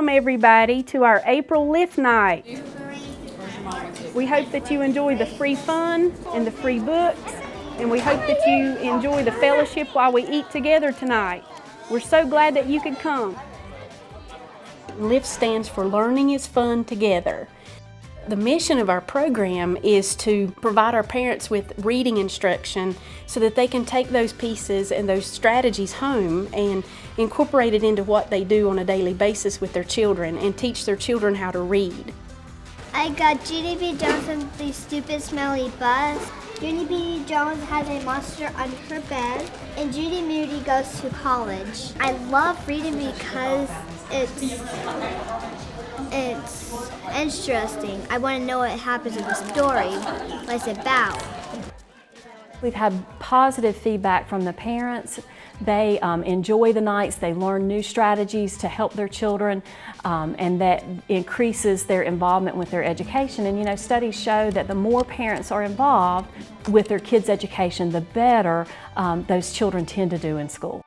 Welcome everybody to our April Lift Night. We hope that you enjoy the free fun and the free books, and we hope that you enjoy the fellowship while we eat together tonight. We're so glad that you could come. LIFT stands for Learning is Fun Together. The mission of our program is to provide our parents with reading instruction so that they can take those pieces and those strategies home and incorporate it into what they do on a daily basis with their children and teach their children how to read. I got Judy B. Jones and the Stupid Smelly Bus. Judy B. Jones has a monster under her bed, and Judy Moody goes to college. I love reading because it's interesting. I want to know what happens in the story, what it's about. We've had positive feedback from the parents. They enjoy the nights, they learn new strategies to help their children, and that increases their involvement with their education. And you know, studies show that the more parents are involved with their kids' education, the better those children tend to do in school.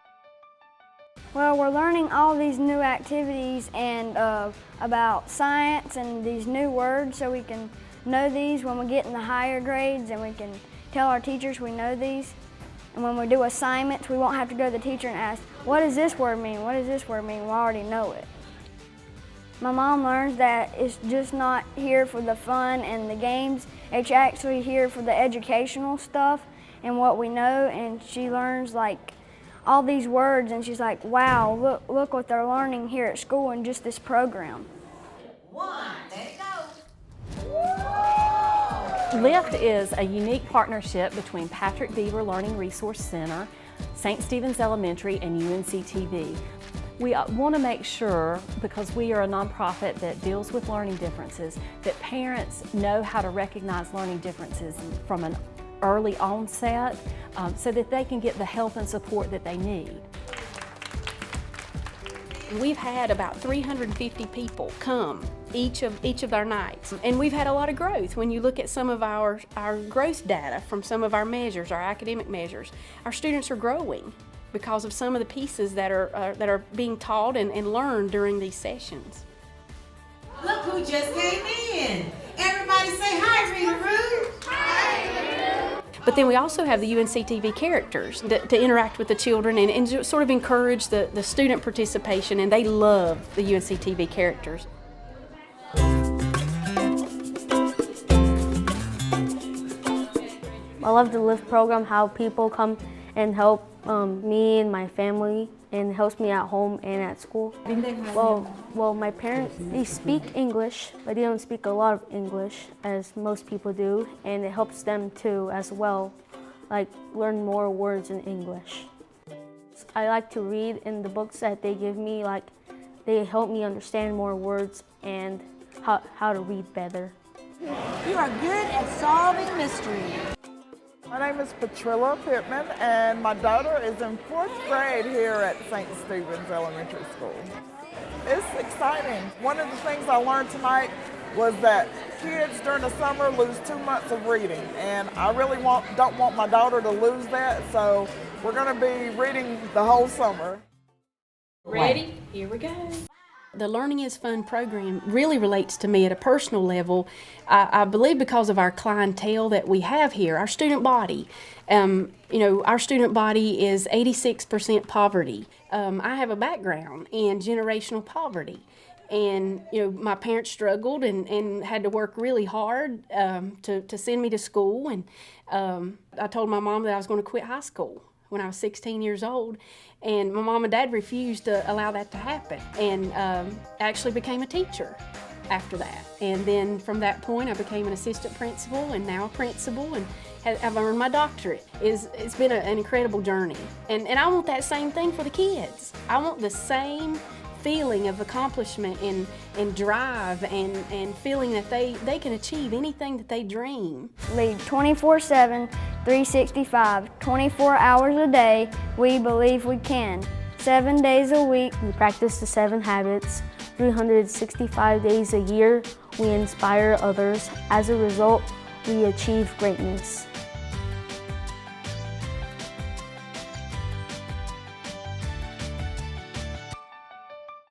Well, we're learning all these new activities and about science and these new words so we can know these when we get in the higher grades, and we can tell our teachers we know these. And when we do assignments, we won't have to go to the teacher and ask, what does this word mean? What does this word mean? We already know it. My mom learns that it's just not here for the fun and the games. It's actually here for the educational stuff and what we know. And she learns like all these words, and she's like, wow, look what they're learning here at school in just this program. Let's go. LIFT is a unique partnership between Patrick Beaver Learning Resource Center, St. Stephen's Elementary, and UNC-TV. We want to make sure, because we are a nonprofit that deals with learning differences, that parents know how to recognize learning differences from an early onset so that they can get the help and support that they need. We've had about 350 people come each of our nights, and we've had a lot of growth. When you look at some of our growth data from some of our measures, our academic measures, our students are growing because of some of the pieces that are being taught and learned during these sessions. Look who just came in. Everybody say hi, Rita Roo. But then we also have the UNC-TV characters to interact with the children and sort of encourage the student participation, and they love the UNC-TV characters. I love the LIFT program, how people come and help me and my family, and helps me at home and at school. Well, my parents, they speak English, but they don't speak a lot of English as most people do, and it helps them too as well, like learn more words in English. I like to read in the books that they give me, like they help me understand more words and how to read better. You are good at solving mysteries. My name is Patrilla Pittman, and my daughter is in 4th grade here at St. Stephen's Elementary School. It's exciting. One of the things I learned tonight was that kids during the summer lose 2 months of reading, and I really don't want my daughter to lose that, so we're going to be reading the whole summer. Ready? Here we go. The Learning is Fun program really relates to me at a personal level, I believe because of our clientele that we have here, our student body. You know, our student body is 86% poverty. I have a background in generational poverty. And, you know, my parents struggled and had to work really hard to send me to school. And I told my mom that I was going to quit high school when I was 16 years old, and my mom and dad refused to allow that to happen, and actually became a teacher after that. And then from that point I became an assistant principal and now a principal, and I've earned my doctorate. It's been an incredible journey, and I want that same thing for the kids. I want the same feeling of accomplishment and drive and feeling that they can achieve anything that they dream. Lead 24/7, 365, 24 hours a day. We believe we can. 7 days a week. We practice the 7 habits. 365 days a year. We inspire others. As a result, we achieve greatness.